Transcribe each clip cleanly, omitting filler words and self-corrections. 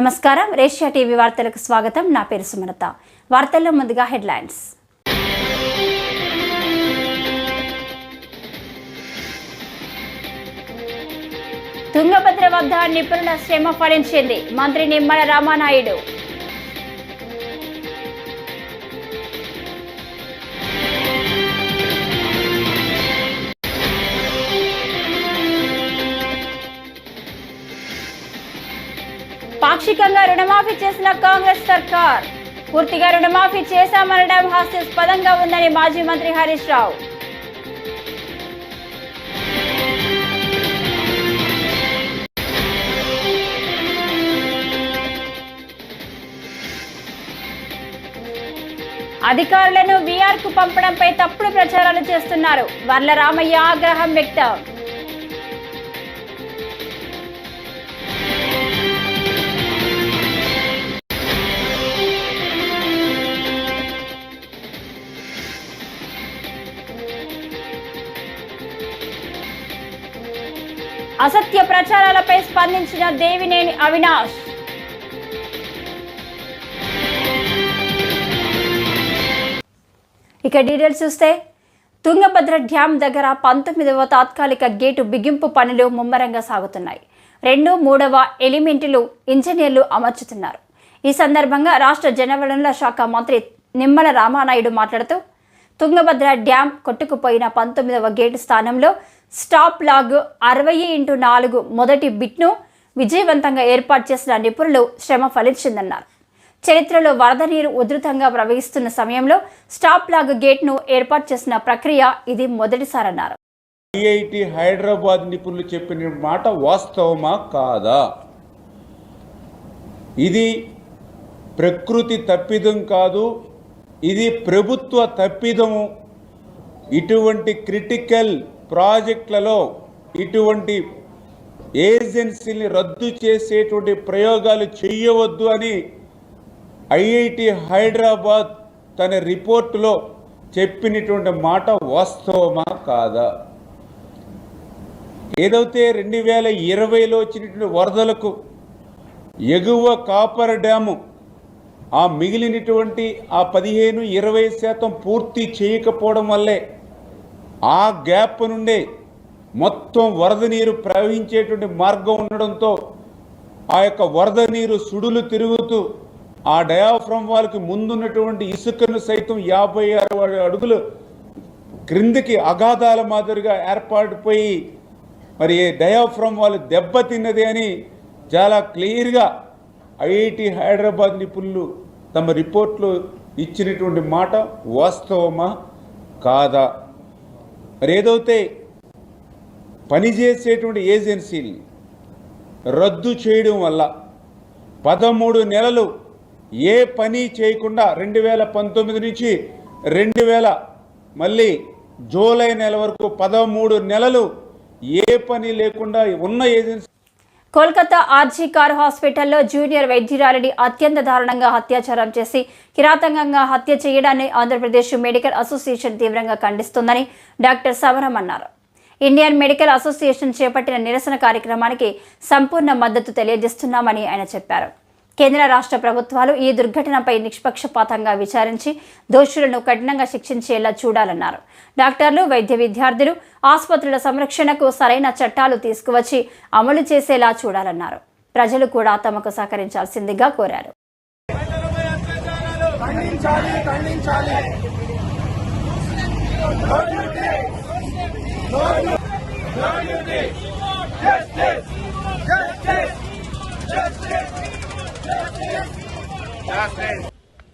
నమస్కారం రేషియా టీవీ వార్తలకు స్వాగతం. నా పేరు సుమలత. వార్తల్లో ముందుగా హెడ్లైన్స్. తుంగభద్ర వద్ద నిపుణుల శ్రమ ఫలించింది. మంత్రి నిమ్మల రామానాయుడు. పాక్షికంగా రుణమాఫీ చేసిన కాంగ్రెస్ సర్కార్. పూర్తిగా రుణమాఫీ చేశామనడం హాస్యాస్పదంగా ఉందని మాజీ మంత్రి హరీష్ రావు. అధికారులను వీఆర్ కు పంపడంపై తప్పుడు ప్రచారాలు చేస్తున్నారు. వర్ల రామయ్య ఆగ్రహం వ్యక్తం. అసత్య ప్రచారాలపై స్పందించిన దేవినేని అవినాష్. ఇక డీటెయిల్స్ చూస్తే, తుంగభద్ర డ్యామ్ దగ్గర 19వ తాత్కాలిక గేటు బిగింపు పనులు ముమ్మరంగా సాగుతున్నాయి. 2, 3వ ఎలిమెంటులు ఇంజనీర్లు అమర్చుతున్నారు. ఈ సందర్భంగా రాష్ట్ర జలవనరుల శాఖ మంత్రి నిమ్మల రామానాయుడు మాట్లాడుతూ, తుంగభద్ర డ్యామ్ కొట్టుకుపోయిన 19వ గేటు స్థానంలో స్టాప్ లాగ్ 60x4 మొదటి బిట్ను విజయవంతంగా ఏర్పాటు చేసిన నిపుణులు శ్రమ ఫలించిందన్నారు. చరిత్రలో వరద నీరు ఉధృతంగా ప్రవహిస్తున్న సమయంలో స్టాప్ లాగ్ గేట్ను ఏర్పాటు చేసిన ప్రక్రియ ఇది మొదటిసారన్నారు. ఐఐటి హైదరాబాద్ నిపుణులు చెప్పిన మాట వాస్తవమా కాదా? ఇది ప్రకృతి తప్పిదం కాదు, ఇది ప్రభుత్వ తప్పిదము. ఇటువంటి క్రిటికల్ ప్రాజెక్టులలో ఇటువంటి ఏజెన్సీని రద్దు చేసేటువంటి ప్రయోగాలు చేయవద్దు అని ఐఐటి హైదరాబాద్ తన రిపోర్టులో చెప్పినటువంటి మాట వాస్తవమా కాదా? ఏదైతే 2020లో వచ్చినటువంటి వరదలకు ఎగువ కాపర్ డ్యాము ఆ మిగిలినటువంటి ఆ 15-20% పూర్తి చేయకపోవడం వల్లే ఆ గ్యాప్ నుండే మొత్తం వరద నీరు ప్రవహించేటువంటి మార్గం ఉండడంతో ఆ యొక్క వరద నీరు సుడులు తిరుగుతూ ఆ డయాఫ్రమ్ వాల్కి ముందున్నటువంటి ఇసుకను సైతం 56 అడుగులు క్రిందికి అగాధాల మాదిరిగా ఏర్పాటుపోయి మరి డయాఫ్రమ్ వాల్ దెబ్బతిన్నది అని చాలా క్లియర్గా ఐఐటి హైదరాబాద్ నిపుణులు తమ రిపోర్ట్లో ఇచ్చినటువంటి మాట వాస్తవమా కాదా? మరి ఏదైతే పనిచేసేటువంటి ఏజెన్సీని రద్దు చేయడం వల్ల 13 నెలలు ఏ పని చేయకుండా 2019 నుంచి 2000 మళ్ళీ జూలై నెల వరకు 13 నెలలు ఏ పని లేకుండా ఉన్న ఏజెన్సీ. కోల్కతా ఆర్జీ కార్ హాస్పిటల్లో జూనియర్ వైద్యురాలిని అత్యంత దారుణంగా అత్యాచారం చేసి కిరాతకంగా హత్య చేయడాన్ని ఆంధ్రప్రదేశ్ మెడికల్ అసోసియేషన్ తీవ్రంగా ఖండిస్తుందని డాక్టర్ సమరం అన్నారు. ఇండియన్ మెడికల్ అసోసియేషన్ చేపట్టిన నిరసన కార్యక్రమానికి సంపూర్ణ మద్దతు తెలియజేస్తున్నామని ఆయన చెప్పారు. కేంద్ర రాష్ట్ర ప్రభుత్వాలు ఈ దుర్ఘటనపై నిష్పక్షపాతంగా విచారించి దోషులను కఠినంగా శిక్షించేలా చూడాలన్నారు. డాక్టర్లు, వైద్య విద్యార్థులు, ఆసుపత్రుల సంరక్షణకు సరైన చట్టాలు తీసుకువచ్చి అమలు చేసేలా చూడాలన్నారు. ప్రజలు కూడా తమకు సహకరించాల్సిందిగా కోరారు.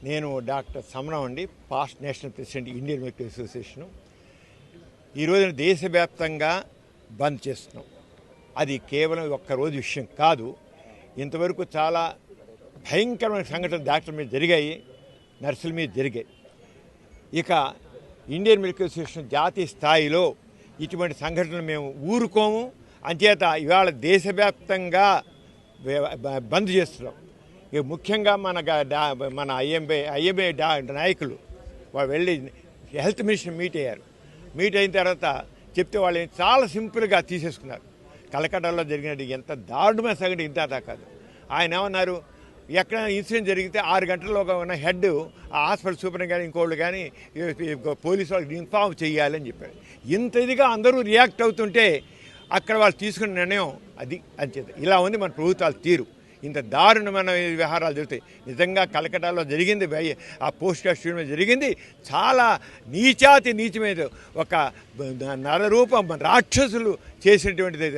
నేను డాక్టర్ సమరం అండి, past national president Indian medical association. ఈరోజున దేశవ్యాప్తంగా బంద్ చేస్తున్నాం. అది కేవలం ఒక్కరోజు విషయం కాదు. ఇంతవరకు చాలా భయంకరమైన సంఘటనలు డాక్టర్ల మీద జరిగాయి, నర్సుల మీద జరిగాయి. ఇక ఇండియన్ మెడికల్ అసోసియేషన్ జాతీయ స్థాయిలో ఇటువంటి సంఘటనలు మేము ఊరుకోము. అంచేత ఇవాళ దేశవ్యాప్తంగా బంద్ చేస్తున్నాం. ఇక ముఖ్యంగా మన ఐఎంఏ నాయకులు వాళ్ళు వెళ్ళి హెల్త్ మినిస్టర్ మీట్ అయ్యారు. మీట్ అయిన తర్వాత చెప్తే వాళ్ళు చాలా సింపుల్గా తీసేసుకున్నారు. కలకట్టాలో జరిగినట్టు ఎంత దారుణమైన సంఘటన ఇంత కాదు. ఆయన ఏమన్నారు, ఎక్కడైనా ఇన్సిడెంట్ జరిగితే 6 గంటల్లోగా ఉన్న హెడ్ ఆ హాస్పిటల్ సూపర్ కానీ ఇంకోళ్ళు కానీ పోలీసు వాళ్ళకి ఇన్ఫార్మ్ చేయాలని చెప్పారు. ఇంత ఇదిగా అందరూ రియాక్ట్ అవుతుంటే అక్కడ వాళ్ళు తీసుకున్న నిర్ణయం అది అంచేత ఇలా ఉంది మన ప్రభుత్వాలు తీరు. ఇంత దారుణమైన వ్యవహారాలు జరుగుతాయి. నిజంగా కలకటాలో జరిగింది, ఆ పోస్ట్ గ్రాడ్ స్టూడియో జరిగింది చాలా నీచాతి నీచమైన ఒక నరరూపం రాక్షసులు చేసినటువంటిది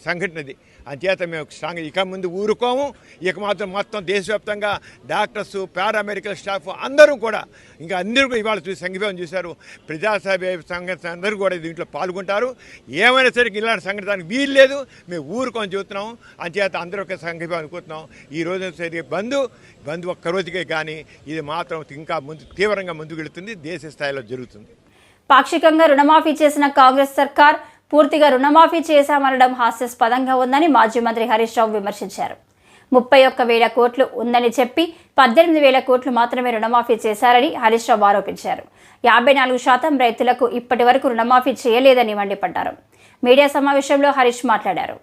సంఘటనది. అంచేత మేము స్ట్రాంగ్ ఇక ముందు ఊరుకోము. ఇక మాత్రం మొత్తం దేశవ్యాప్తంగా డాక్టర్స్, పారామెడికల్ స్టాఫ్ అందరూ కూడా ఇంకా అందరూ ఇవాళ సంఘీభావం చూశారు. ప్రజాసభ సంఘటన అందరూ కూడా దీంట్లో పాల్గొంటారు. ఏమైనా సరే ఇలాంటి సంఘటనకి వీలు లేదు, మేము ఊరుకొని చూస్తున్నాం. అంచేత అందరూ ఒక సంఘీభావం అనుకుంటున్నాం. ఈ రోజు సరే బంద్ ఒక్క రోజుకే కానీ ఇది మాత్రం ఇంకా తీవ్రంగా ముందుకు వెళుతుంది, దేశ స్థాయిలో జరుగుతుంది. పాక్షికంగా రుణమాఫీ చేసిన కాంగ్రెస్ సర్కార్ పూర్తిగా రుణమాఫీ చేశామనడం హాస్యాస్పదంగా ఉందని మాజీ మంత్రి హరీష్ రావు విమర్శించారు. 31,000 కోట్లు ఉందని చెప్పి 18,000 కోట్లు మాత్రమే రుణమాఫీ చేశారని హరీష్ రావు ఆరోపించారు. 54% రైతులకు ఇప్పటి వరకు రుణమాఫీ చేయలేదని మండిపడ్డారు. మీడియా సమావేశంలో హరీష్ మాట్లాడారు.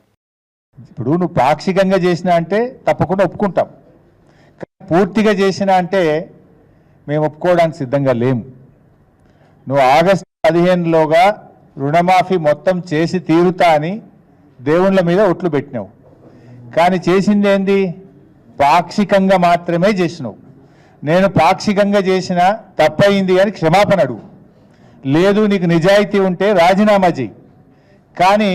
ఇప్పుడు నువ్వు పాక్షికంగా చేసినా అంటే తప్పకుండా ఒప్పుకుంటాం, పూర్తిగా చేసినా అంటే మేము ఒప్పుకోవడానికి సిద్ధంగా లేము. నువ్వు ఆగస్టు 15లోగా రుణమాఫీ మొత్తం చేసి తీరుతా అని దేవుళ్ళ మీద ఒట్లు పెట్టినావు. కానీ చేసింది ఏంది? పాక్షికంగా మాత్రమే చేసినావు. నేను పాక్షికంగా చేసిన తప్పయింది అని క్షమాపణ అడుగు. లేదు నీకు నిజాయితీ ఉంటే రాజీనామా చేయి. కానీ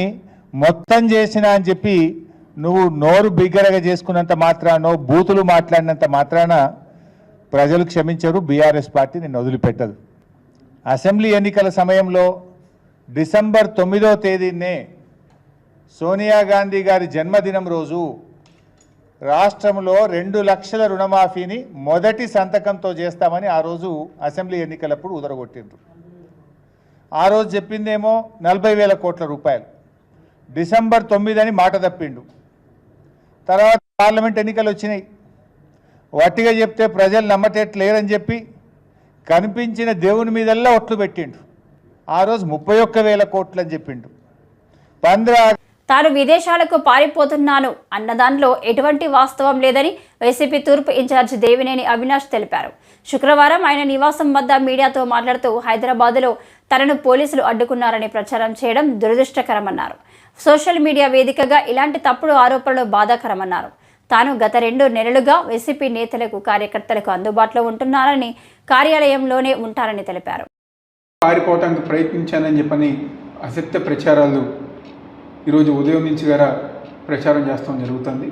మొత్తం చేసిన అని చెప్పి నువ్వు నోరు బిగ్గరగా చేసుకున్నంత మాత్రానో బూతులు మాట్లాడినంత మాత్రాన ప్రజలు క్షమించరు, బీఆర్ఎస్ పార్టీ నిన్ను వదిలిపెట్టదు. అసెంబ్లీ ఎన్నికల సమయంలో డిసెంబర్ 9వ తేదీనే సోనియా గాంధీ గారి జన్మదినం రోజు రాష్ట్రంలో 2 లక్షల రుణమాఫీని మొదటి సంతకంతో చేస్తామని ఆ రోజు అసెంబ్లీ ఎన్నికలప్పుడు ఉదరగొట్టిండ్రు. ఆ రోజు చెప్పిందేమో 40,000 కోట్ల రూపాయలు. డిసెంబర్ 9 అని మాట తప్పిండు. తర్వాత పార్లమెంట్ ఎన్నికలు వచ్చినాయి. వట్టిగా చెప్తే ప్రజలు నమ్మటట్లేరని చెప్పి కనిపించిన దేవుని మీదల్లా ఒట్లు పెట్టిండు. ఆ రోజు 31,000 కోట్లు అని చెప్పిండు. తాను విదేశాలకు పారిపోతున్నాను అన్న దానిలో ఎటువంటి వాస్తవం లేదని వైసీపీ తూర్పు ఇన్ఛార్జ్ దేవినేని అవినాష్ తెలిపారు. శుక్రవారం ఆయన నివాసం వద్ద మీడియాతో మాట్లాడుతూ హైదరాబాద్లో తనను పోలీసులు అడ్డుకున్నారని ప్రచారం చేయడం దురదృష్టకరమన్నారు. సోషల్ మీడియా వేదికగా ఇలాంటి తప్పుడు ఆరోపణలు బాధాకరమన్నారు. తాను గత 2 నెలలుగా వైసీపీ నేతలకు, కార్యకర్తలకు అందుబాటులో ఉంటున్నారని, కార్యాలయంలోనే ఉంటారని తెలిపారు. పారిపోవటానికి ప్రయత్నించానని చెప్పని అసత్య ప్రచారాలు ఈరోజు ఉదయం నుంచి గారా ప్రచారం చేస్తాం జరుగుతుంది.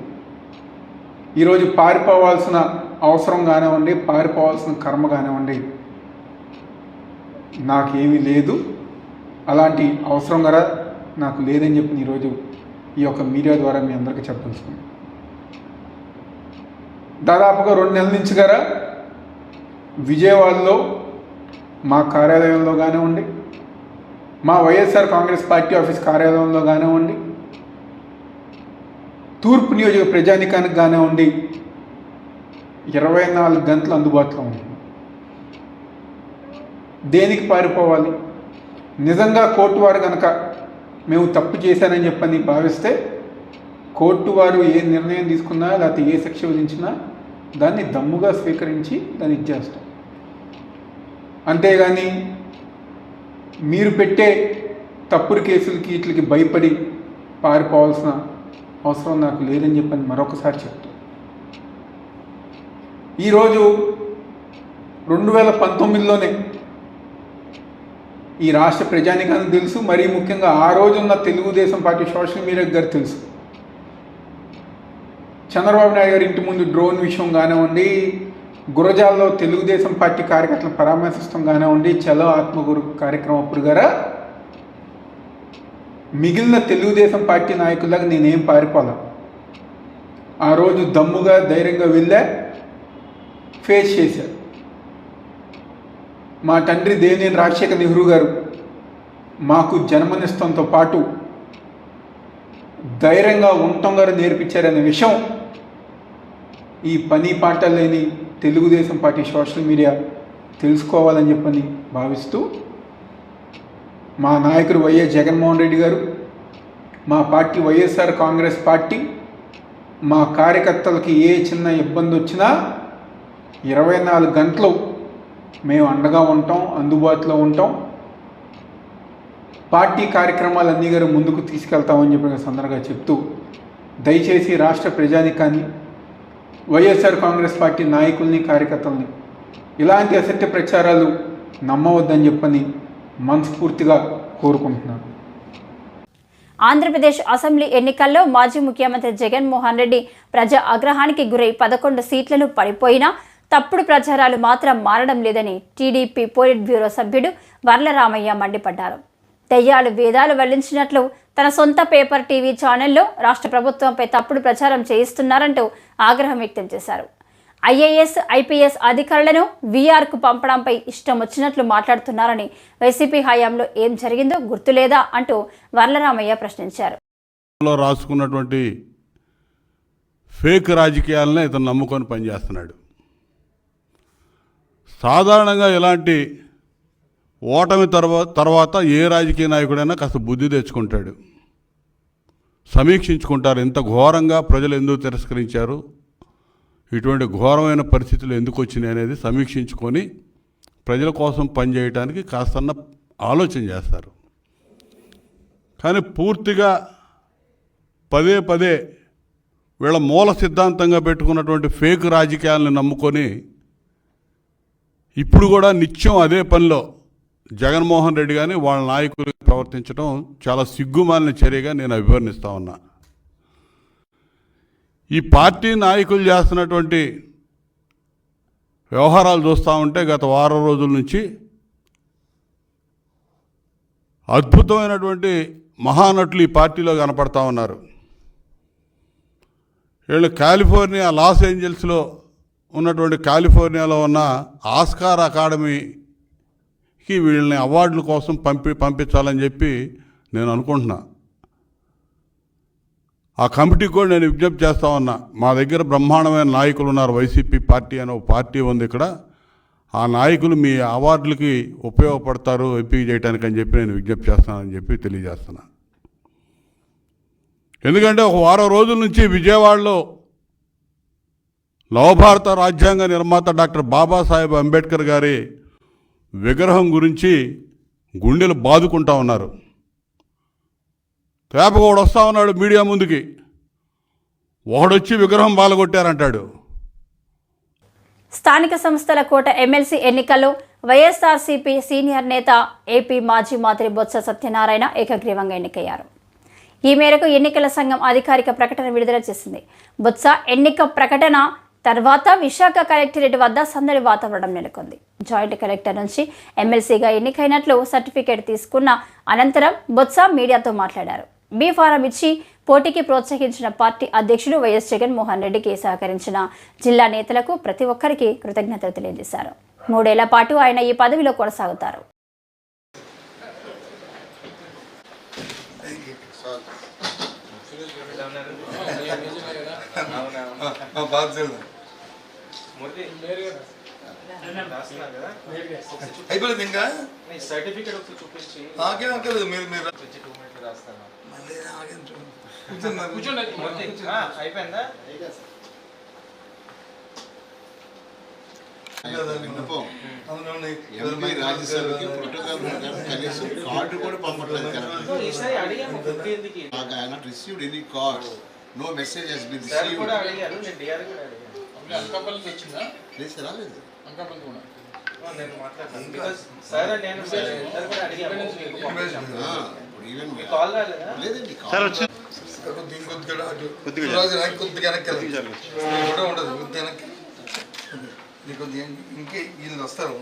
ఈరోజు పారిపోవాల్సిన అవసరం కానివ్వండి, పారిపోవాల్సిన కర్మ కానివ్వండి నాకేమీ లేదు. అలాంటి అవసరం కూడా నాకు లేదని చెప్పి ఈరోజు ఈ యొక్క మీడియా ద్వారా మీ అందరికీ చెప్పదలుచుకున్నాను. దాదాపుగా 2 నెలల నుంచి గారా విజయవాడలో మా కార్యాలయంలో కానివ్వండి, మా వైఎస్ఆర్ కాంగ్రెస్ పార్టీ ఆఫీస్ కార్యాలయంలో కానివ్వండి, తూర్పు నియోజక ప్రజానికానికి కానివ్వండి 24 గంటలు అందుబాటులో ఉంది. దేనికి పారిపోవాలి? నిజంగా కోర్టు వారు కనుక మేము తప్పు చేశానని చెప్పని భావిస్తే కోర్టు వారు ఏ నిర్ణయం తీసుకున్నా లేకపోతే ఏ శిక్ష విధించినా దాన్ని దమ్ముగా స్వీకరించి దాన్ని ఇచ్చేస్తాం. అంతేగాని మీరు పెట్టే తప్పుడు కేసులకి వీటికి భయపడి పారిపోవాల్సిన అవసరం నాకు లేదని చెప్పని మరొకసారి చెప్తాను. ఈరోజు 2019లోనే ఈ రాష్ట్ర ప్రజానికానికి తెలుసు, మరీ ముఖ్యంగా ఆ రోజున్న తెలుగుదేశం పార్టీ సోషల్ మీడియా గారు తెలుసు. చంద్రబాబు నాయుడు గారి ఇంటి ముందు డ్రోన్ విషయం కానివ్వండి, గురజాల్లో తెలుగుదేశం పార్టీ కార్యకర్తలను పరామర్శిస్తాం కానివ్వండి, చలో ఆత్మగురు కార్యక్రమం అప్పుడు గారా మిగిలిన తెలుగుదేశం పార్టీ నాయకులకు నేనేం పారిపోలే. ఆ రోజు దమ్ముగా ధైర్యంగా వెళ్ళా, ఫేస్ చేశారు. మా తండ్రి దేవినేని రాజశేఖర నెహ్రూ గారు మాకు జన్మనిస్తంతో పాటు ధైర్యంగా ఉండటం గారు నేర్పించారనే విషయం ఈ పని పాట లేని తెలుగుదేశం పార్టీ సోషల్ మీడియా తెలుసుకోవాలని చెప్పని భావిస్తూ మా నాయకుడు వైఎస్ జగన్మోహన్ రెడ్డి గారు, మా పార్టీ వైఎస్ఆర్ కాంగ్రెస్ పార్టీ మా కార్యకర్తలకి ఏ చిన్న ఇబ్బంది వచ్చినా 24 గంటలు మేము అండగా ఉంటాం, అందుబాటులో ఉంటాం. పార్టీ కార్యక్రమాలన్నీ గారు ముందుకు తీసుకెళ్తామని చెప్పి సందర్భంగా చెప్తూ, దయచేసి రాష్ట్ర ప్రజానికాన్ని, వైఎస్ఆర్ కాంగ్రెస్ పార్టీ నాయకుల్ని, కార్యకర్తల్ని ఇలాంటి అసత్య ప్రచారాలు నమ్మవద్దని చెప్పని మనస్ఫూర్తిగా కోరుకుంటున్నాను. ఆంధ్రప్రదేశ్ అసెంబ్లీ ఎన్నికల్లో మాజీ ముఖ్యమంత్రి జగన్మోహన్ రెడ్డి ప్రజా ఆగ్రహానికి గురై 11 సీట్లను పడిపోయినా తప్పుడు ప్రచారాలు మాత్రం మారడం లేదని టీడీపీ పోలిట్ బ్యూరో సభ్యుడు వర్లరామయ్య మండిపడ్డారు. దెయ్యాలు వేదాలు వల్లించినట్లు తన సొంత పేపర్ టీవీ ఛానల్లో రాష్ట్ర ప్రభుత్వంపై తప్పుడు ప్రచారం చేయిస్తున్నారంటూ ఆగ్రహం వ్యక్తం చేశారు. ఐఏఎస్, ఐపీఎస్ అధికారులను వీఆర్కు పంపడంపై ఇష్టం వచ్చినట్లు మాట్లాడుతున్నారని, వైసీపీ హయాంలో ఏం జరిగిందో గుర్తులేదా అంటూ వర్లరామయ్య ప్రశ్నించారు. రాసుకున్నటువంటి ఫేక్ రాజకీయాలనే ఇతను నమ్ముకొని పనిచేస్తున్నాడు. సాధారణంగా ఇలాంటి ఓటమి తర్వాత ఏ రాజకీయ నాయకుడైనా కాస్త బుద్ధి తెచ్చుకుంటాడు, సమీక్షించుకుంటారు. ఇంత ఘోరంగా ప్రజలు ఎందుకు తిరస్కరించారు, ఇటువంటి ఘోరమైన పరిస్థితులు ఎందుకు వచ్చినాయి అనేది సమీక్షించుకొని ప్రజల కోసం పనిచేయడానికి కాస్తన్న ఆలోచన చేస్తారు. కానీ పూర్తిగా పదే పదే వీళ్ళ మూల సిద్ధాంతంగా పెట్టుకున్నటువంటి ఫేక్ రాజకీయాలను నమ్ముకొని ఇప్పుడు కూడా నిత్యం అదే పనిలో జగన్మోహన్ రెడ్డి కానీ వాళ్ళ నాయకులు ప్రవర్తించడం చాలా సిగ్గుమాలిన చర్యగా నేను అభివర్ణిస్తా ఉన్నా. ఈ పార్టీ నాయకులు చేస్తున్నటువంటి వ్యవహారాలు చూస్తూ ఉంటే గత వారం రోజుల నుంచి అద్భుతమైనటువంటి మహానటులు ఈ పార్టీలో కనపడతా ఉన్నారు. వీళ్ళు కాలిఫోర్నియా, లాస్ ఏంజల్స్లో ఉన్నటువంటి కాలిఫోర్నియాలో ఉన్న ఆస్కార్ అకాడమీకి వీళ్ళని అవార్డుల కోసం పంపించాలని చెప్పి నేను అనుకుంటున్నా. ఆ కమిటీకి కూడా నేను విజ్ఞప్తి చేస్తా ఉన్నా. మా దగ్గర బ్రహ్మాండమైన నాయకులు ఉన్నారు, వైసీపీ పార్టీ అనే ఒక పార్టీ ఉంది ఇక్కడ, ఆ నాయకులు మీ అవార్డులకి ఉపయోగపడతారు ఎంపిక చేయడానికి అని చెప్పి నేను విజ్ఞప్తి చేస్తానని చెప్పి తెలియజేస్తున్నా. ఎందుకంటే ఒక వారం రోజుల నుంచి విజయవాడలో నవభారత రాజ్యాంగ నిర్మాత డాక్టర్ బాబాసాహెబ్ అంబేద్కర్ గారి విగ్రహం గురించి గుండెలు బాదుకుంటా ఉన్నారు. తేపగోడు వస్తూ ఉన్నాడు మీడియా ముందుకి, ఒకడొచ్చి విగ్రహం బాలగొట్టారంటాడు. స్థానిక సంస్థల కోట ఎమ్మెల్సీ ఎన్నికల్లో వైఎస్ఆర్సీపీ సీనియర్ నేత ఏపీ మాజీ మంత్రి బొత్స సత్యనారాయణ ఏకగ్రీవంగా ఎన్నికయ్యారు. ఈ మేరకు ఎన్నికల సంఘం అధికారిక ప్రకటన విడుదల చేసింది. బొత్స ఎన్నిక ప్రకటన తర్వాత విశాఖ కలెక్టరేట్ వద్ద సందడి వాతావరణం నెలకొంది. జాయింట్ కలెక్టర్ నుంచి ఎమ్మెల్సీగా ఎన్నికైనట్లు సర్టిఫికేట్ తీసుకున్న అనంతరం బొత్స మీడియాతో మాట్లాడారు. బీ ఫారం ఇచ్చి పోటీకి ప్రోత్సహించిన పార్టీ అధ్యక్షుడు వైఎస్ జగన్మోహన్ రెడ్డికి సహకరించిన జిల్లా నేతలకు ప్రతి ఒక్కరికి కృతజ్ఞతలు తెలియజేశారు. 3 ఏళ్ల పాటు ఆయన ఈ పదవిలో కొనసాగుతారు. అయిపోలేదు ఇంకా సర్టిఫికేట్ ఒకటి చూపించి నాకేం అక్కర్లేదు. మీరు రాస్తాను కూర్చోండి అయిపోయిందా? రాజ్యసభకి ప్రోటోకాల్ కనీసం కార్డు కూడా పంపట్లేదు. ఈసారి అడిగాను received any cards, no message has been sir received. కూడా అడిగారు, నేను డిఆర్ కూడా అడిగాను. అనకాపల్లి వచ్చిందా? లేదు రాలేదు. అనకాపల్లి కూడా నేను మాట్లాడతాను బికాజ్ సార్ నేను ఇద్దరు కూడా అడిగాను. ఈవెన్ కాల్ రాలేదా? లేదండి. కొద్దిగా కూడా ఉండదు, కొద్దిగా వెనక్కి కొద్దిగా ఇంకే వీళ్ళు వస్తారు.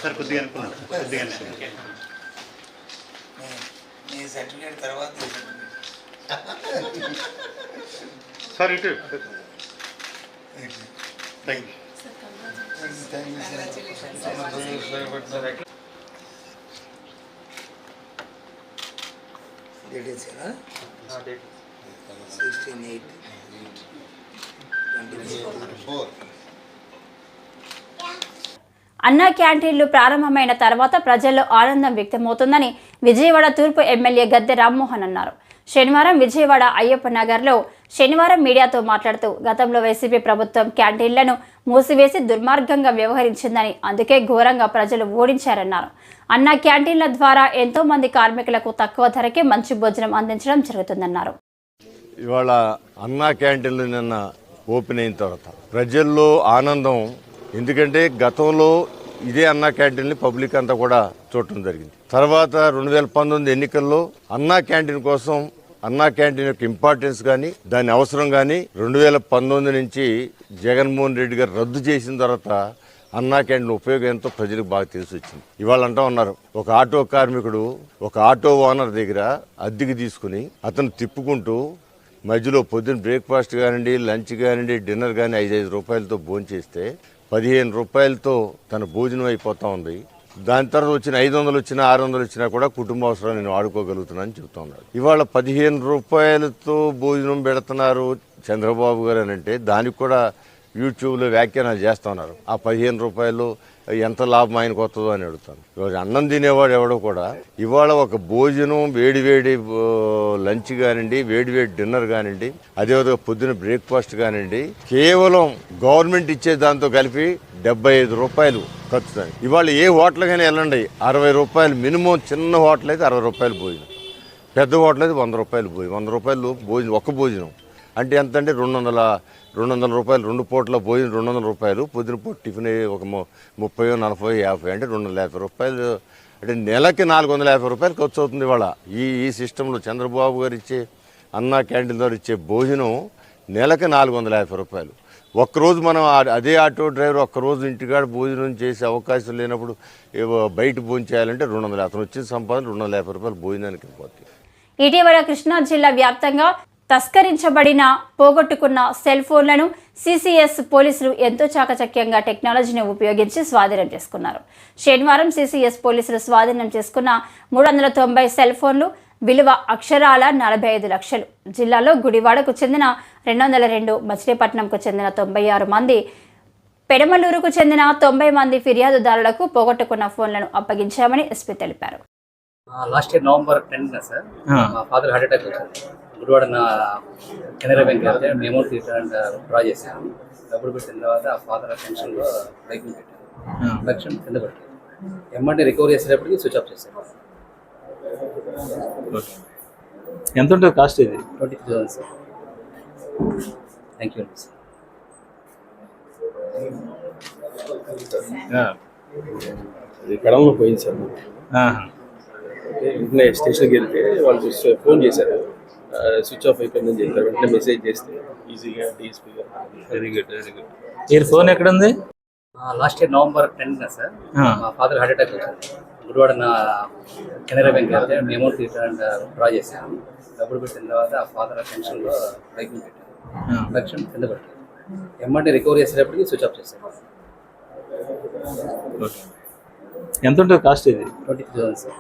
సార్ కొద్దిగా నీ సర్టిఫికేట్ తర్వాత సార్ ఇటు డేట్ ఇచ్చారా? డేట్ 16/8/24. అన్నా క్యాంటీన్లు ప్రారంభమైన తర్వాత ప్రజల్లో ఆనందం వ్యక్తమవుతుందని విజయవాడ తూర్పు ఎమ్మెల్యే గద్దె రామ్మోహన్ అన్నారు. శనివారం విజయవాడ అయ్యప్ప నగర్లో మీడియాతో మాట్లాడుతూ గతంలో వైసీపీ ప్రభుత్వం క్యాంటీన్లను మూసివేసి దుర్మార్గంగా వ్యవహరించిందని, అందుకే ఘోరంగా ప్రజలు ఓడించారన్నారు. అన్నా క్యాంటీన్ల ద్వారా ఎంతో మంది కార్మికులకు తక్కువ ధరకే మంచి భోజనం అందించడం జరుగుతుందన్నారు. ఇవాళ అన్నా క్యాంటీన్లు నిన్న ఓపెన్ అయిన తర్వాత ప్రజల్లో ఆనందం, ఎందుకంటే గతంలో ఇదే అన్నా క్యాంటీన్ని పబ్లిక్ అంతా కూడా చూడటం జరిగింది. తర్వాత 2019 ఎన్నికల్లో అన్నా క్యాంటీన్ కోసం అన్నా క్యాంటీన్ యొక్క ఇంపార్టెన్స్ కానీ దాని అవసరం కానీ 2019 నుంచి జగన్మోహన్ రెడ్డి గారు రద్దు చేసిన తర్వాత అన్నా క్యాంటీన్ ఉపయోగం ఎంతో ప్రజలకు బాగా తెలిసి వచ్చింది. ఇవాళ అంటూ ఉన్నారు, ఒక ఆటో కార్మికుడు ఒక ఆటో ఓనర్ దగ్గర అద్దెకి తీసుకుని అతను తిప్పుకుంటూ మధ్యలో పొద్దున్న బ్రేక్ఫాస్ట్ కానివ్వండి, లంచ్ కానివ్వండి, డిన్నర్ కానీ 5 రూపాయలతో భోజనం చేస్తే 15 రూపాయలతో తన భోజనం అయిపోతూ ఉంది. దాని తర్వాత వచ్చిన 500 వచ్చినా 600 వచ్చినా కూడా కుటుంబ అవసరాలు నేను వాడుకోగలుగుతున్నానని చెప్తా ఉన్నాడు. ఇవాళ 15 రూపాయలతో భోజనం పెడుతున్నారు చంద్రబాబు గారు అని అంటే దానికి కూడా యూట్యూబ్లో వ్యాఖ్యానాలు చేస్తూ ఉన్నారు. ఆ 15 రూపాయలు ఎంత లాభం ఆయనకు వస్తుందో అని అడుగుతాను. ఇవాళ అన్నం తినేవాడు ఎవడో కూడా ఇవాళ ఒక భోజనం వేడివేడి లంచ్ కానివ్వండి, వేడివేడి డిన్నర్ కానివ్వండి, అదేవిధంగా పొద్దున్న బ్రేక్ఫాస్ట్ కానివ్వండి, కేవలం గవర్నమెంట్ ఇచ్చే దాంతో కలిపి 75 రూపాయలు ఖర్చు. ఇవాళ ఏ హోటల్కైనా వెళ్ళండి 60 రూపాయలు మినిమం. చిన్న హోటల్ అయితే 60 రూపాయలు భోజనం, పెద్ద హోటల్ అయితే 100 రూపాయలు భోజనం. 100 రూపాయలు భోజనం, ఒక్క భోజనం అంటే ఎంత అంటే 200 రూపాయలు. 2 పూట్ల భోజనం 200 రూపాయలు, పొద్దున పూట టిఫిన్ ఒక 30, 40, 50 అంటే 250 రూపాయలు. అంటే నెలకి 450 రూపాయలు ఖర్చు అవుతుంది ఇవాళ ఈ సిస్టంలో. చంద్రబాబు గారు ఇచ్చే అన్నా క్యాంటీన్ ద్వారా ఇచ్చే భోజనం నెలకి 450 రూపాయలు. ఒక్కరోజు మనం అదే ఆటో డ్రైవర్ ఒక్కరోజు ఇంటికాడ భోజనం చేసే అవకాశం లేనప్పుడు బయట భోజనం చేయాలంటే 200. అతను వచ్చిన సంపాదన 250 రూపాయలు భోజనానికి పోతుంది. ఇటీవల కృష్ణా జిల్లా వ్యాప్తంగా తస్కరించబడిన పోగొట్టుకున్న సెల్ ఫోన్లను సిసిఎస్ పోలీసులు ఎంతో చాకచక్యంగా టెక్నాలజీని ఉపయోగించి స్వాధీనం చేసుకున్నారు. శనివారం సిసిఎస్ పోలీసులు స్వాధీనం చేసుకున్న 390 సెల్ ఫోన్లు విలువ అక్షరాల 45 లక్షలు. జిల్లాలో గుడివాడకు చెందిన 202, మచిలీపట్నంకు చెందిన 96 మంది, పెడమలూరుకు చెందిన 90 మంది ఫిర్యాదుదారులకు పోగొట్టుకున్న ఫోన్లను అప్పగించామని ఎస్పీ తెలిపారు. Last year November 10th sir మా ఫాదర్ హార్ట్ అటాక్ వచ్చింది. గుడివాడ కెనరా బ్యాంక్ వెళ్తే అమౌంట్ డ్రా చేశాను. డబ్బులు పెట్టిన తర్వాత ఆ ఫాదర్ పెన్షన్లో బైకింగ్ పెట్టాను. పెన్షన్ కింద పెట్టాను. ఎమ్మంటే రికవరీ చేసేటప్పటికి స్విచ్ ఆఫ్ చేశాను. ఎంత ఉంటుంది కాస్ట్? ఇది 23,000 సార్. థ్యాంక్ యూ అండి సార్. ఇది కడంలో పోయింది సార్. వెంటనే స్టేషన్కి వెళ్తే వాళ్ళు ఫోన్ చేశారు, స్విచ్ ఆఫ్ అయిపోయిందని చెప్పారు. వెంటనే మెసేజ్ చేస్తే ఈజీగా డిఎస్పీగా. Very good, very good. ఈ ఫోన్ ఎక్కడ ఉంది? Last year November 10th sir మా ఫాదర్ హార్ట్ అటాక్ వచ్చింది. గుడివాడ కెనరా బ్యాంక్ వెళ్తే అమౌంట్ డ్రా చేశాను. డబ్బులు పెట్టిన తర్వాత ఆ ఫాదర్ పెన్షన్లో బైకింగ్ పెట్టాను. పెన్షన్ కింద పెట్టాను. ఎమ్మంటే రికవరీ చేసేటప్పటికి స్విచ్ ఆఫ్ చేశాను. ఎంత ఉంటుంది కాస్ట్? ఇది 23,000 సార్.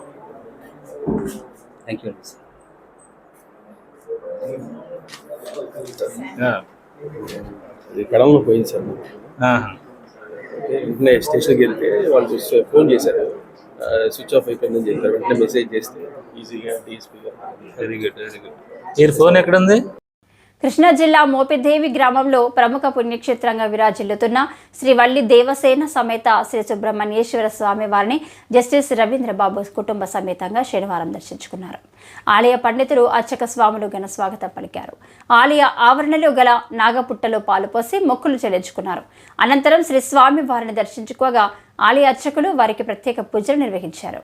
థ్యాంక్ యూ అండి సార్. ఇది కడంలో పోయింది సార్. వెంటనే స్టేషన్కి వెళ్తే వాళ్ళు ఫోన్ చేశారు, స్విచ్ ఆఫ్ అయిపోయిందని చెప్పారు. వెంటనే మెసేజ్ చేస్తే ఈజీగా డిఎస్పీగా. Very good, very good. ఈ ఫోన్ ఎక్కడ ఉంది? కృష్ణా జిల్లా మోపిదేవి గ్రామంలో ప్రముఖ పుణ్యక్షేత్రంగా విరాజిల్లుతున్న శ్రీ వల్లి దేవసేన సమేత శ్రీ సుబ్రహ్మణ్యేశ్వర స్వామి వారిని జస్టిస్ రవీంద్రబాబు కుటుంబ సమేతంగా శనివారం దర్శించుకున్నారు. ఆలయ పండితులు అర్చక స్వాములు ఘన స్వాగతం పలికారు. ఆలయ ఆవరణలో గల నాగపుట్టలో పాలుపోసి మొక్కులు చెల్లించుకున్నారు. అనంతరం శ్రీ స్వామి వారిని దర్శించుకోగా ఆలయ అర్చకులు వారికి ప్రత్యేక పూజలు నిర్వహించారు.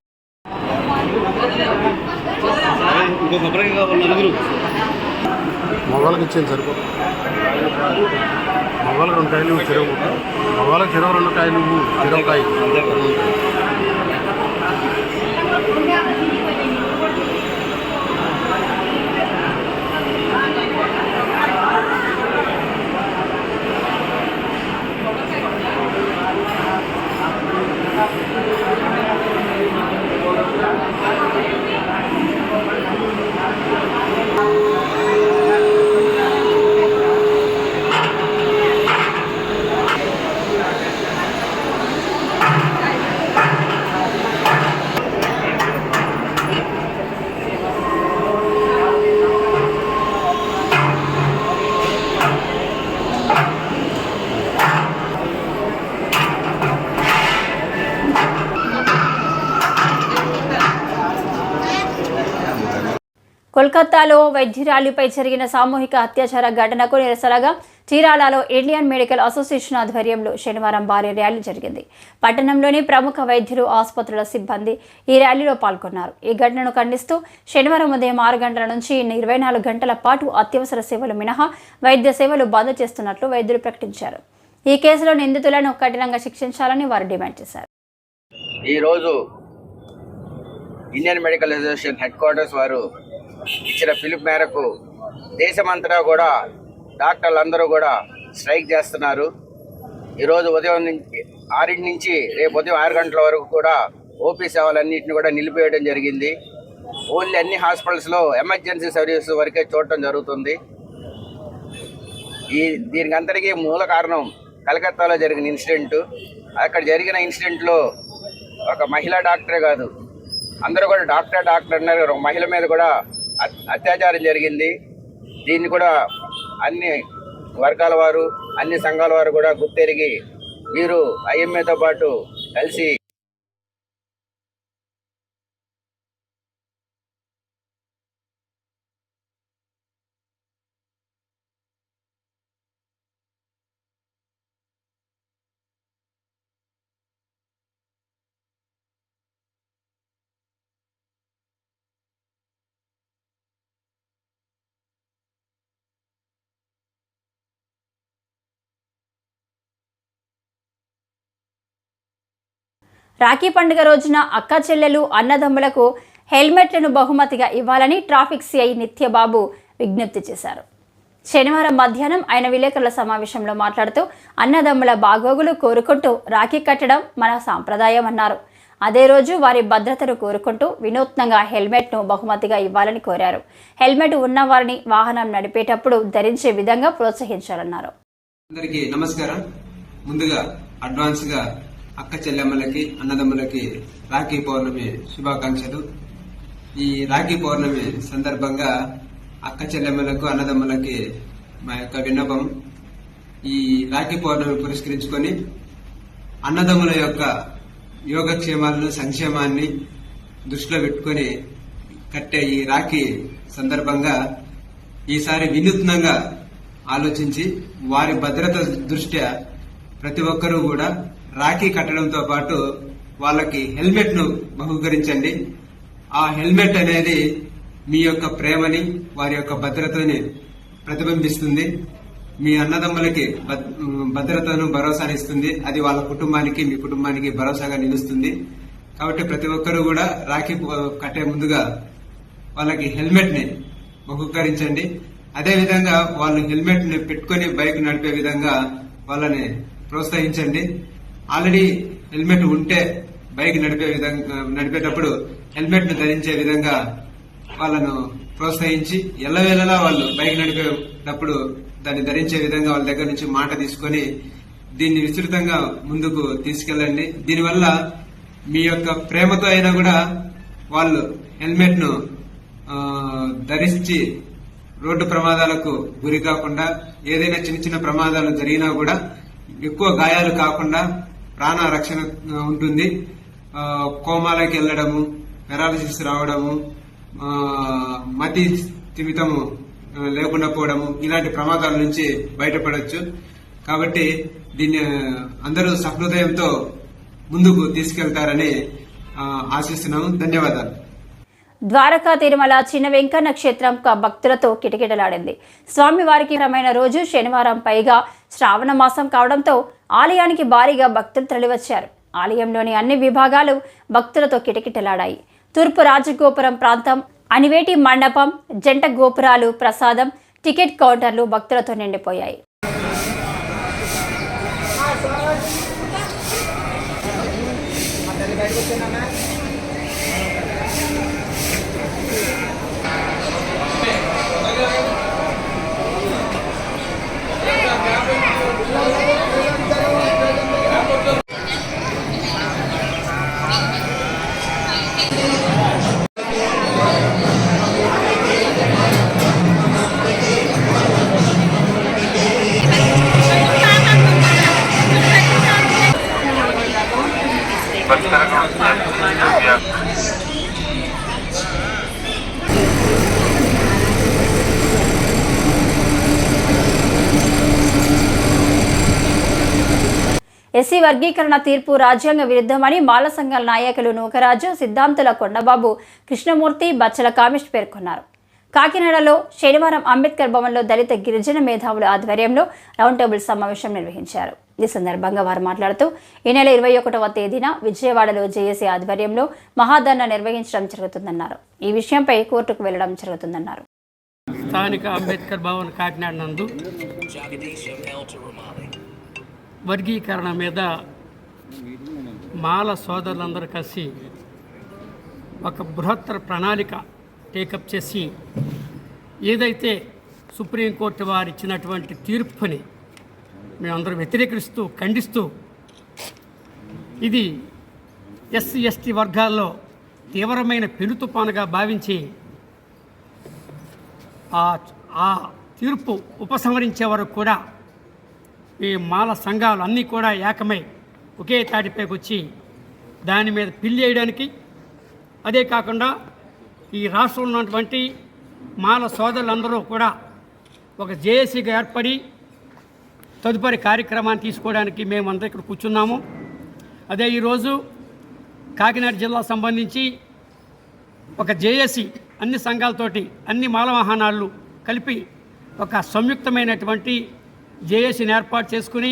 మగవాళ్ళకి ఇచ్చేది సరిపోదు. మగవాళ్ళకి 2 కాయలు చెరువు, మగవాళ్ళకి చెరువు 2 కాయలు చెరువు కాయ. కోల్కతాలో వైద్యురాలిపై జరిగిన సామూహిక అత్యాచార ఘటనకు నిరసనగా చీరాలలో ఇండియన్ మెడికల్ అసోసియేషన్ ఆధ్వర్యంలో శనివారం భారీ ర్యాలీ జరిగింది. పట్టణంలోని ప్రముఖ వైద్యులు, ఆసుపత్రుల సిబ్బంది ఈ ర్యాలీలో పాల్గొన్నారు. ఈ ఘటనను ఖండిస్తూ శనివారం ఉదయం 6 గంటల నుంచి 24 గంటల పాటు అత్యవసర సేవలు మినహా వైద్య సేవలు బంద్ చేస్తున్నట్లు వైద్యులు ప్రకటించారు. ఈ కేసులో నిందితులను కఠినంగా శిక్షించాలని వారు డిమాండ్ చేశారు. ఈరోజు Indian medical association head quarters వారు ఇచ్చిన పిలుపు మేరకు దేశమంతటా కూడా డాక్టర్లందరూ కూడా స్ట్రైక్ చేస్తున్నారు. ఈరోజు ఉదయం 6 నుంచి రేపు ఉదయం 6 గంటల వరకు కూడా ఓపీ సేవలన్నింటినీ కూడా నిలిపివేయడం జరిగింది. ఓన్లీ అన్ని హాస్పిటల్స్లో ఎమర్జెన్సీ సర్వీసెస్ వరకే చూడటం జరుగుతుంది. దీనికి అంతటికీ మూల కారణం కలకత్తాలో జరిగిన ఇన్సిడెంట్. అక్కడ జరిగిన ఇన్సిడెంట్లో ఒక మహిళా డాక్టరే కాదు, అందరూ కూడా డాక్టర్ అన్నారు. ఒక మహిళ మీద కూడా అత్యాచారం జరిగింది. దీన్ని కూడా అన్ని వర్గాల వారు, అన్ని సంఘాల వారు కూడా గుర్తెరిగి వీరు ఐఎంఏతో పాటు కలిసి రాఖీ పండుగ రోజున అక్క చెల్లెలు, అన్నదమ్ములకు హెల్మెట్లను బహుమతిగా ఇవ్వాలని ట్రాఫిక్ సిఐ నిత్యబాబు విజ్ఞప్తి చేశారు. శనివారం మధ్యాహ్నం ఆయన విలేకరుల సమావేశంలో మాట్లాడుతూ అన్నదమ్ముల బాగోగులు కోరుకుంటూ రాఖీ కట్టడం మన సాంప్రదాయం అన్నారు. అదే రోజు వారి భద్రతను కోరుకుంటూ వినూత్నంగా హెల్మెట్ను బహుమతిగా ఇవ్వాలని కోరారు. హెల్మెట్ ఉన్న వారిని వాహనం నడిపేటప్పుడు ధరించే విధంగా ప్రోత్సహించాలన్నారు. అందరికీ నమస్కారం. ముందుగా అడ్వాన్స్గా అక్క చెల్లెమ్మలకి, అన్నదమ్ములకి రాఖీ పౌర్ణమి శుభాకాంక్షలు. ఈ రాఖీ పౌర్ణమి సందర్భంగా అక్క చెల్లెమ్మలకు, అన్నదమ్ములకి మా యొక్క విన్నపం, ఈ రాఖీ పౌర్ణమి పురస్కరించుకొని అన్నదమ్ముల యొక్క యోగక్షేమాలను, సంక్షేమాన్ని దృష్టిలో పెట్టుకొని కట్టే ఈ రాఖీ సందర్భంగా ఈసారి వినూత్నంగా ఆలోచించి వారి భద్రత దృష్ట్యా ప్రతి ఒక్కరూ కూడా రాఖీ కట్టడంతో పాటు వాళ్ళకి హెల్మెట్ ను బహుకరించండి. ఆ హెల్మెట్ అనేది మీ యొక్క ప్రేమని, వారి యొక్క భద్రతని ప్రతిబింబిస్తుంది. మీ అన్నదమ్ములకి భద్రతను, భరోసాని ఇస్తుంది. అది వాళ్ళ కుటుంబానికి, మీ కుటుంబానికి భరోసాగా నిలుస్తుంది. కాబట్టి ప్రతి ఒక్కరూ కూడా రాఖీ కట్టే ముందుగా వాళ్ళకి హెల్మెట్ ని బహుకరించండి. అదేవిధంగా వాళ్ళు హెల్మెట్ ని పెట్టుకుని బైక్ నడిపే విధంగా వాళ్ళని ప్రోత్సహించండి. ఆల్రెడీ హెల్మెట్ ఉంటే బైక్ నడిపేటప్పుడు హెల్మెట్ ను ధరించే విధంగా వాళ్ళను ప్రోత్సహించి ఎల్లవేళలా వాళ్ళు బైక్ నడిపేటప్పుడు దాన్ని ధరించే విధంగా వాళ్ళ దగ్గర నుంచి మాట తీసుకొని దీన్ని విస్తృతంగా ముందుకు తీసుకెళ్లండి. దీనివల్ల మీ యొక్క ప్రేమతో అయినా కూడా వాళ్ళు హెల్మెట్ ను ధరించి రోడ్డు ప్రమాదాలకు గురి కాకుండా, ఏదైనా చిన్న చిన్న ప్రమాదాలు జరిగినా కూడా ఎక్కువ గాయాలు కాకుండా ప్రాణ రక్షణ ఉంటుంది. కోమాలకి వెళ్లడము, పెరాలసిస్ రావడము, మతి స్థిమితము లేకుండా పోవడము, ఇలాంటి ప్రమాదాల నుంచి బయటపడవచ్చు. కాబట్టి దీన్ని అందరూ సహృదయంతో ముందుకు తీసుకెళ్తారని ఆశిస్తున్నాము. ధన్యవాదాలు. ద్వారకా తిరుమల చిన్న వెంకన్న క్షేత్రం భక్తులతో కిటకిటలాడింది. స్వామివారికి రమైన రోజు శనివారం, పైగా శ్రావణ మాసం కావడంతో ఆలయానికి భారీగా భక్తులు తరలివచ్చారు. ఆలయంలోని అన్ని విభాగాలు భక్తులతో కిటకిటలాడాయి. తూర్పు రాజగోపురం ప్రాంతం, అనివేటి మండపం, జంట గోపురాలు, ప్రసాదం, టికెట్ కౌంటర్లు భక్తులతో నిండిపోయాయి. భక్తులకు ఎస్సీ వర్గీకరణ తీర్పు రాజ్యాంగ విరుద్ధమని మాల సంఘాల నాయకులు నూకరాజు, సిద్ధాంతుల కొండబాబు, కృష్ణమూర్తి, బచ్చల కామేష్ పేర్కొన్నారు. కాకినాడలో శనివారం అంబేద్కర్ భవన్లో దళిత గిరిజన మేధావుల ఆధ్వర్యంలో రౌండ్ టేబుల్ సమావేశం నిర్వహించారు. ఈ సందర్భంగా వారు మాట్లాడుతూ ఈ నెల 21వ తేదీన విజయవాడలో జేఏసీ ఆధ్వర్యంలో మహాధర్నా నిర్వహించడం జరుగుతుందన్నారు. ఈ విషయంపై కోర్టుకు వెళ్లడం జరుగుతుందన్నారు. స్థానిక అంబేద్కర్ భవన్ కాకినాడ నందు వర్గీకరణ మీద మాల సోదరులందరూ కలిసి ఒక బృహత్తర ప్రణాళిక టేకప్ చేసి ఏదైతే సుప్రీంకోర్టు వారు ఇచ్చినటువంటి తీర్పుని మేమందరం వ్యతిరేకిస్తూ ఖండిస్తూ ఇది ఎస్సీ ఎస్టీ వర్గాల్లో తీవ్రమైన పెనుతుపానుగా భావించి ఆ తీర్పు ఉపసంహరించే వరకు కూడా ఈ మాల సంఘాలు అన్నీ కూడా ఏకమై ఒకే తాటిపైకి వచ్చి దాని మీద పిల్లి వేయడానికి, అదే కాకుండా ఈ రాష్ట్రంలో ఉన్నటువంటి మాల సోదరులందరూ కూడా ఒక జేఏసీగా ఏర్పడి తదుపరి కార్యక్రమాన్ని తీసుకోవడానికి మేమందరం ఇక్కడ కూర్చున్నాము. అదే ఈరోజు కాకినాడ జిల్లా సంబంధించి ఒక జేఏసీ అన్ని సంఘాలతోటి అన్ని మాల వాహనాలు కలిపి ఒక సంయుక్తమైనటువంటి జేఏసీని ఏర్పాటు చేసుకుని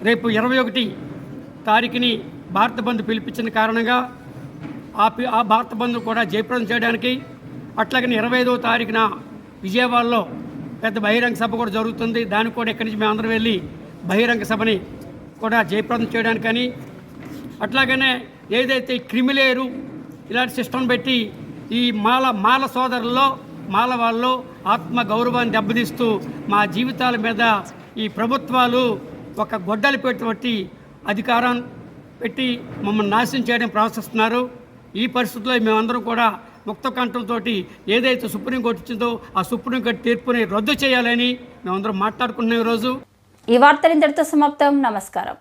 రేపు 21 తారీఖుని భారత బంద్ పిలిపించిన కారణంగా ఆ భారత బంద్ కూడా జయప్రదం చేయడానికి, అట్లాగని 25వ తారీఖున విజయవాడలో పెద్ద బహిరంగ సభ కూడా జరుగుతుంది. దానికి కూడా ఇక్కడి నుంచి మేము అందరం వెళ్ళి బహిరంగ సభని కూడా జయప్రదం చేయడానికని, అట్లాగనే ఏదైతే క్రిమిలేరు ఇలాంటి సిస్టమ్ పెట్టి ఈ మాల సోదరుల్లో మాల వాళ్ళు ఆత్మ గౌరవాన్ని దెబ్బతీస్తూ మా జీవితాల మీద ఈ ప్రభుత్వాలు ఒక గొడ్డలి పెట్టి అధికారం పెట్టి మమ్మల్ని నాశనం చేయడం ప్రవర్తిస్తున్నారు. ఈ పరిస్థితుల్లో మేమందరం కూడా ముక్త కంఠంతో ఏదైతే సుప్రీంకోర్టు ఇచ్చిందో ఆ సుప్రీంకోర్టు తీర్పుని రద్దు చేయాలని మేమందరం మాట్లాడుకుంటున్నాం. ఈరోజు ఈ వార్తలు ఇంతటితో సమాప్తం. నమస్కారం.